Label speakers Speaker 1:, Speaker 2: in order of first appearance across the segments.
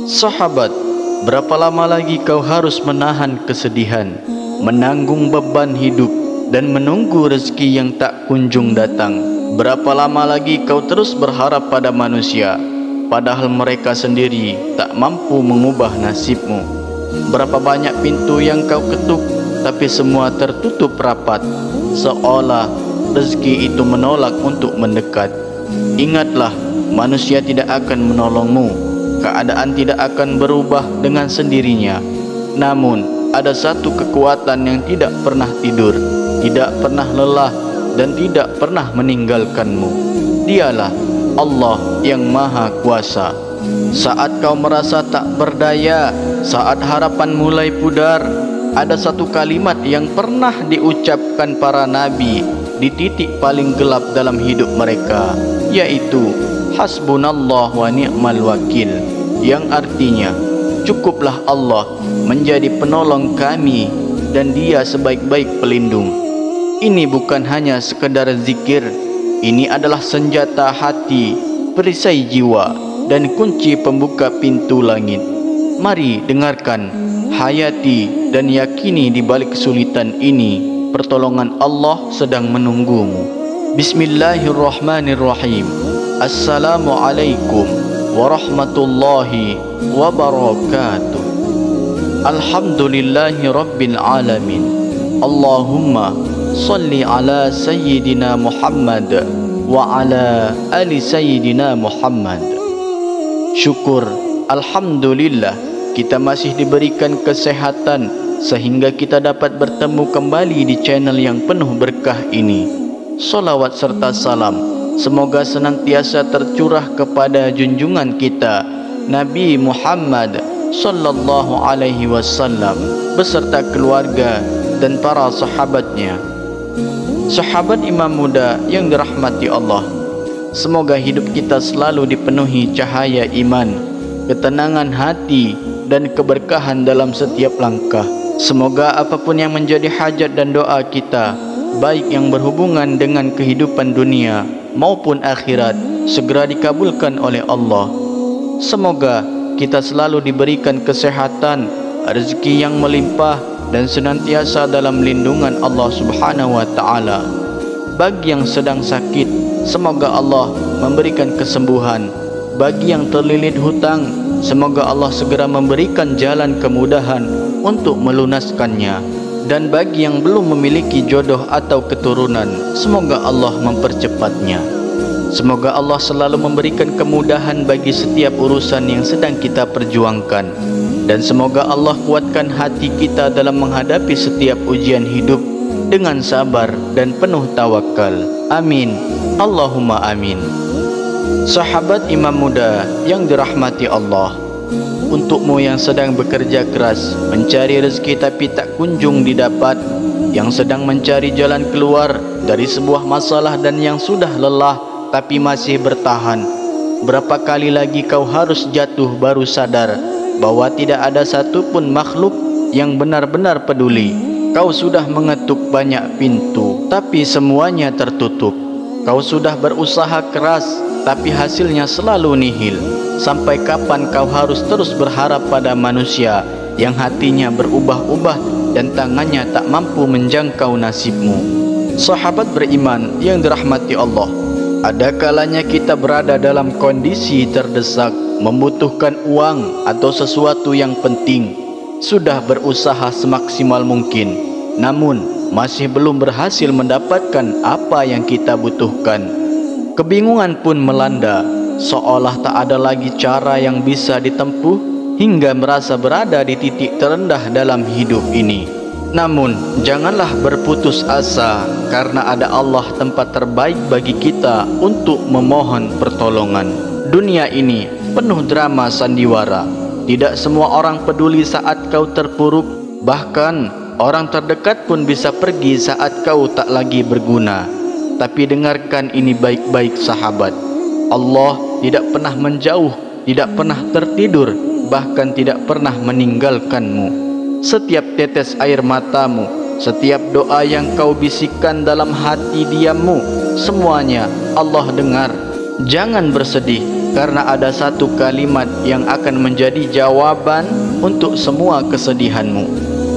Speaker 1: Sahabat, berapa lama lagi kau harus menahan kesedihan, menanggung beban hidup, dan menunggu rezeki yang tak kunjung datang? Berapa lama lagi kau terus berharap pada manusia, padahal mereka sendiri tak mampu mengubah nasibmu? Berapa banyak pintu yang kau ketuk, tapi semua tertutup rapat, seolah rezeki itu menolak untuk mendekat. Ingatlah, manusia tidak akan menolongmu. Keadaan tidak akan berubah dengan sendirinya. Namun, ada satu kekuatan yang tidak pernah tidur, tidak pernah lelah, dan tidak pernah meninggalkanmu. Dialah Allah yang Maha Kuasa. Saat kau merasa tak berdaya, saat harapan mulai pudar, ada satu kalimat yang pernah diucapkan para nabi di titik paling gelap dalam hidup mereka, yaitu Hasbunallah wa ni'mal wakil, yang artinya cukuplah Allah menjadi penolong kami dan Dia sebaik-baik pelindung. Ini bukan hanya sekedar zikir, ini adalah senjata hati, perisai jiwa, dan kunci pembuka pintu langit. Mari dengarkan, hayati, dan yakini di balik kesulitan ini, pertolongan Allah sedang menunggumu. Bismillahirrahmanirrahim. Assalamualaikum warahmatullahi wabarakatuh. Alhamdulillahi rabbil alamin. Allahumma salli ala sayyidina Muhammad wa ala ali sayyidina Muhammad. Syukur, alhamdulillah, kita masih diberikan kesehatan sehingga kita dapat bertemu kembali di channel yang penuh berkah ini. Salawat serta salam semoga senantiasa tercurah kepada junjungan kita Nabi Muhammad sallallahu alaihi wasallam beserta keluarga dan para sahabatnya. Sahabat imam muda yang dirahmati Allah, semoga hidup kita selalu dipenuhi cahaya iman, ketenangan hati, dan keberkahan dalam setiap langkah. Semoga apapun yang menjadi hajat dan doa kita, baik yang berhubungan dengan kehidupan dunia maupun akhirat, segera dikabulkan oleh Allah. Semoga kita selalu diberikan kesehatan, rezeki yang melimpah, dan senantiasa dalam lindungan Allah Subhanahu wa taala. Bagi yang sedang sakit, semoga Allah memberikan kesembuhan. Bagi yang terlilit hutang, semoga Allah segera memberikan jalan kemudahan untuk melunaskannya. Dan bagi yang belum memiliki jodoh atau keturunan, semoga Allah mempercepatnya. Semoga Allah selalu memberikan kemudahan bagi setiap urusan yang sedang kita perjuangkan. Dan semoga Allah kuatkan hati kita dalam menghadapi setiap ujian hidup dengan sabar dan penuh tawakal. Amin. Allahumma amin. Sahabat imam muda yang dirahmati Allah, untukmu yang sedang bekerja keras mencari rezeki tapi tak kunjung didapat, yang sedang mencari jalan keluar dari sebuah masalah dan yang sudah lelah tapi masih bertahan, berapa kali lagi kau harus jatuh baru sadar bahwa tidak ada satupun makhluk yang benar-benar peduli? Kau sudah mengetuk banyak pintu tapi semuanya tertutup. Kau sudah berusaha keras tapi hasilnya selalu nihil. Sampai kapan kau harus terus berharap pada manusia yang hatinya berubah-ubah dan tangannya tak mampu menjangkau nasibmu? Sahabat beriman yang dirahmati Allah, ada kalanya kita berada dalam kondisi terdesak, membutuhkan uang atau sesuatu yang penting. Sudah berusaha semaksimal mungkin, namun masih belum berhasil mendapatkan apa yang kita butuhkan. Kebingungan pun melanda, seolah tak ada lagi cara yang bisa ditempuh, hingga merasa berada di titik terendah dalam hidup ini. Namun janganlah berputus asa, karena ada Allah tempat terbaik bagi kita untuk memohon pertolongan. Dunia ini penuh drama sandiwara. Tidak semua orang peduli saat kau terpuruk, bahkan orang terdekat pun bisa pergi saat kau tak lagi berguna. Tapi dengarkan ini baik-baik sahabat, Allah tidak pernah menjauh, tidak pernah tertidur, bahkan tidak pernah meninggalkanmu. Setiap tetes air matamu, setiap doa yang kau bisikkan dalam hati diammu, semuanya Allah dengar. Jangan bersedih, karena ada satu kalimat yang akan menjadi jawaban untuk semua kesedihanmu.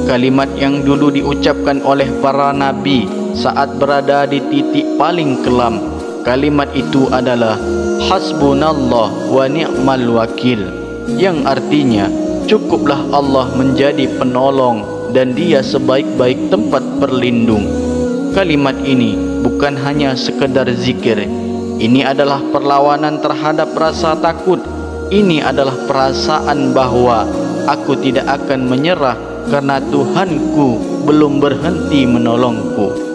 Speaker 1: Kalimat yang dulu diucapkan oleh para nabi saat berada di titik paling kelam. Kalimat itu adalah hasbunallah wa ni'mal wakil, yang artinya cukuplah Allah menjadi penolong dan Dia sebaik-baik tempat berlindung. Kalimat ini bukan hanya sekedar zikir. Ini adalah perlawanan terhadap rasa takut. Ini adalah perasaan bahwa aku tidak akan menyerah karena Tuhanku belum berhenti menolongku.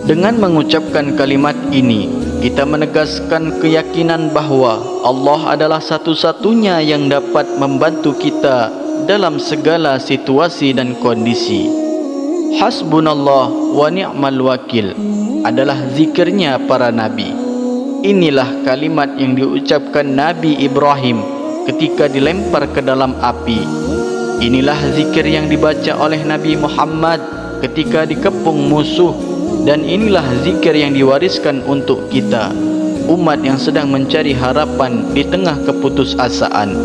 Speaker 1: Dengan mengucapkan kalimat ini, kita menegaskan keyakinan bahwa Allah adalah satu-satunya yang dapat membantu kita dalam segala situasi dan kondisi. Hasbunallah wa ni'mal wakil adalah zikirnya para nabi. Inilah kalimat yang diucapkan Nabi Ibrahim ketika dilempar ke dalam api. Inilah zikir yang dibaca oleh Nabi Muhammad ketika dikepung musuh. Dan inilah zikir yang diwariskan untuk kita, umat yang sedang mencari harapan di tengah keputusasaan.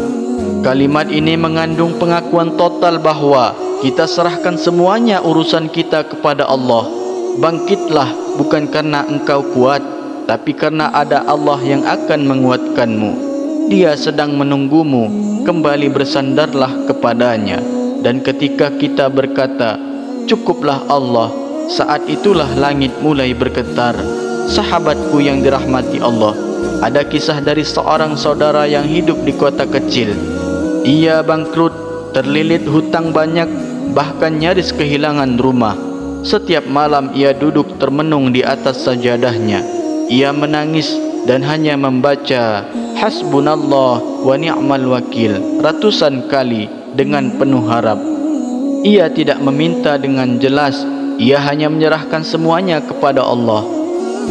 Speaker 1: Kalimat ini mengandung pengakuan total bahwa kita serahkan semuanya urusan kita kepada Allah. Bangkitlah bukan karena engkau kuat, tapi karena ada Allah yang akan menguatkanmu. Dia sedang menunggumu, kembali bersandarlah kepadanya. Dan ketika kita berkata, cukuplah Allah, saat itulah langit mulai bergetar. Sahabatku yang dirahmati Allah, ada kisah dari seorang saudara yang hidup di kota kecil. Ia bangkrut, terlilit hutang banyak, bahkan nyaris kehilangan rumah. Setiap malam ia duduk termenung di atas sajadahnya. Ia menangis dan hanya membaca hasbunallah wa ni'mal wakil ratusan kali dengan penuh harap. Ia tidak meminta dengan jelas, ia hanya menyerahkan semuanya kepada Allah.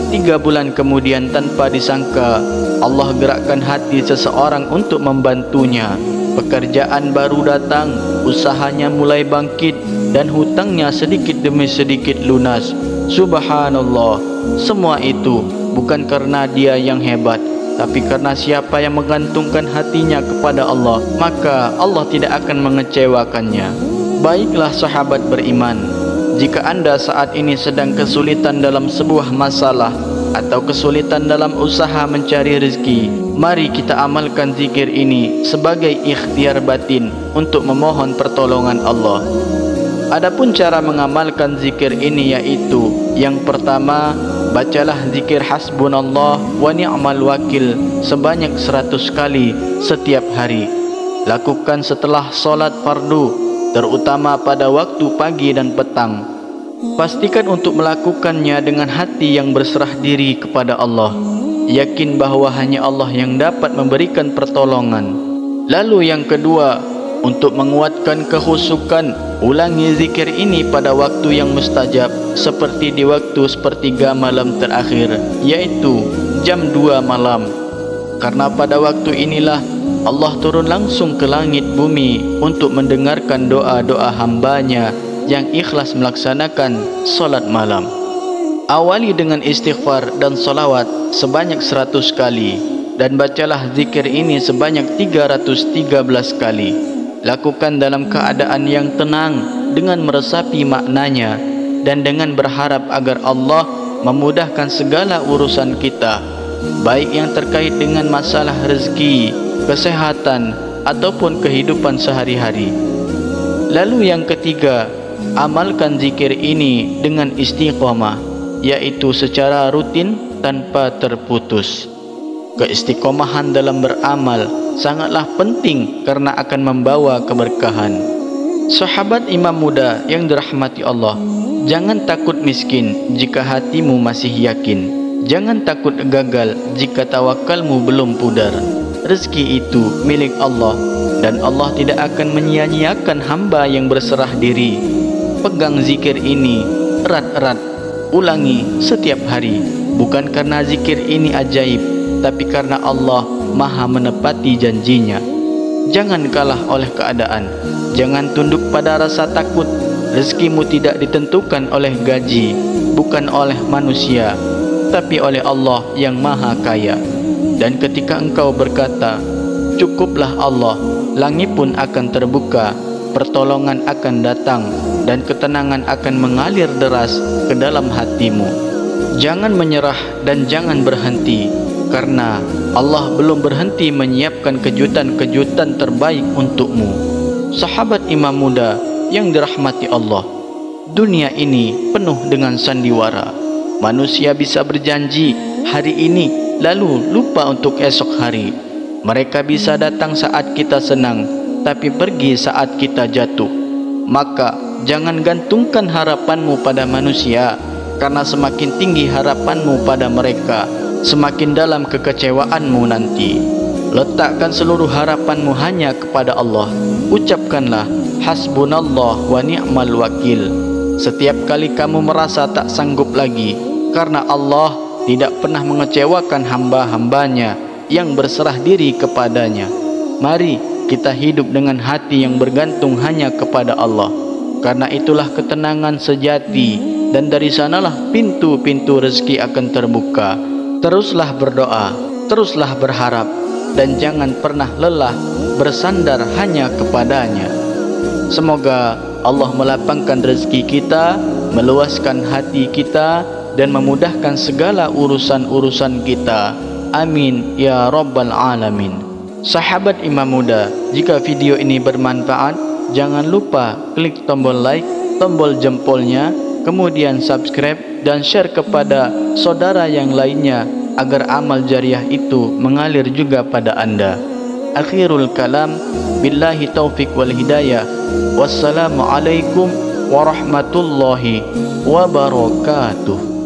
Speaker 1: 3 bulan kemudian, tanpa disangka, Allah gerakkan hati seseorang untuk membantunya. Pekerjaan baru datang, usahanya mulai bangkit, dan hutangnya sedikit demi sedikit lunas. Subhanallah, semua itu bukan karena dia yang hebat, tapi karena siapa yang menggantungkan hatinya kepada Allah, maka Allah tidak akan mengecewakannya. Baiklah sahabat beriman, jika anda saat ini sedang kesulitan dalam sebuah masalah atau kesulitan dalam usaha mencari rezeki, mari kita amalkan zikir ini sebagai ikhtiar batin untuk memohon pertolongan Allah. Adapun cara mengamalkan zikir ini yaitu, yang pertama, bacalah zikir hasbunallah wa ni'mal wakil sebanyak 100 kali setiap hari. Lakukan setelah solat fardu, terutama pada waktu pagi dan petang. Pastikan untuk melakukannya dengan hati yang berserah diri kepada Allah. Yakin bahawa hanya Allah yang dapat memberikan pertolongan. Lalu yang kedua, untuk menguatkan kekhusyukan, ulangi zikir ini pada waktu yang mustajab, seperti di waktu sepertiga malam terakhir, yaitu jam 2 malam. Karena pada waktu inilah Allah turun langsung ke langit bumi untuk mendengarkan doa-doa hambanya yang ikhlas melaksanakan solat malam. Awali dengan istighfar dan solawat sebanyak 100 kali, dan bacalah zikir ini sebanyak 313 kali. Lakukan dalam keadaan yang tenang, dengan meresapi maknanya, dan dengan berharap agar Allah memudahkan segala urusan kita, baik yang terkait dengan masalah rezeki, kesehatan, ataupun kehidupan sehari-hari. Lalu yang ketiga, amalkan zikir ini dengan istiqamah, yaitu secara rutin tanpa terputus. Keistiqomahan dalam beramal sangatlah penting karena akan membawa keberkahan. Sahabat imam muda yang dirahmati Allah, jangan takut miskin jika hatimu masih yakin. Jangan takut gagal jika tawakalmu belum pudar. Rezeki itu milik Allah, dan Allah tidak akan menyia-nyiakan hamba yang berserah diri. Pegang zikir ini erat-erat, ulangi setiap hari, bukan karena zikir ini ajaib, tapi karena Allah maha menepati janjinya. Jangan kalah oleh keadaan, jangan tunduk pada rasa takut. Rezekimu tidak ditentukan oleh gaji, bukan oleh manusia, tapi oleh Allah yang maha kaya. Dan ketika engkau berkata, cukuplah Allah, langit pun akan terbuka, pertolongan akan datang, dan ketenangan akan mengalir deras ke dalam hatimu. Jangan menyerah dan jangan berhenti, karena Allah belum berhenti menyiapkan kejutan-kejutan terbaik untukmu. Sahabat imam muda yang dirahmati Allah, dunia ini penuh dengan sandiwara. Manusia bisa berjanji hari ini lalu lupa untuk esok hari. Mereka bisa datang saat kita senang, tapi pergi saat kita jatuh. Maka jangan gantungkan harapanmu pada manusia, karena semakin tinggi harapanmu pada mereka, semakin dalam kekecewaanmu nanti. Letakkan seluruh harapanmu hanya kepada Allah. Ucapkanlah hasbunallah wa ni'mal wakil setiap kali kamu merasa tak sanggup lagi, karena Allah tidak pernah mengecewakan hamba-hambanya yang berserah diri kepadanya. Mari kita hidup dengan hati yang bergantung hanya kepada Allah, karena itulah ketenangan sejati, dan dari sanalah pintu-pintu rezeki akan terbuka. Teruslah berdoa, teruslah berharap, dan jangan pernah lelah bersandar hanya kepadanya. Semoga Allah melapangkan rezeki kita, meluaskan hati kita, dan memudahkan segala urusan-urusan kita. Amin ya rabbal alamin. Sahabat imam muda, jika video ini bermanfaat, jangan lupa klik tombol like, tombol jempolnya, kemudian subscribe dan share kepada saudara yang lainnya, agar amal jariah itu mengalir juga pada anda. Akhirul kalam, billahi taufik wal hidayah. Wassalamualaikum warahmatullahi wabarakatuh.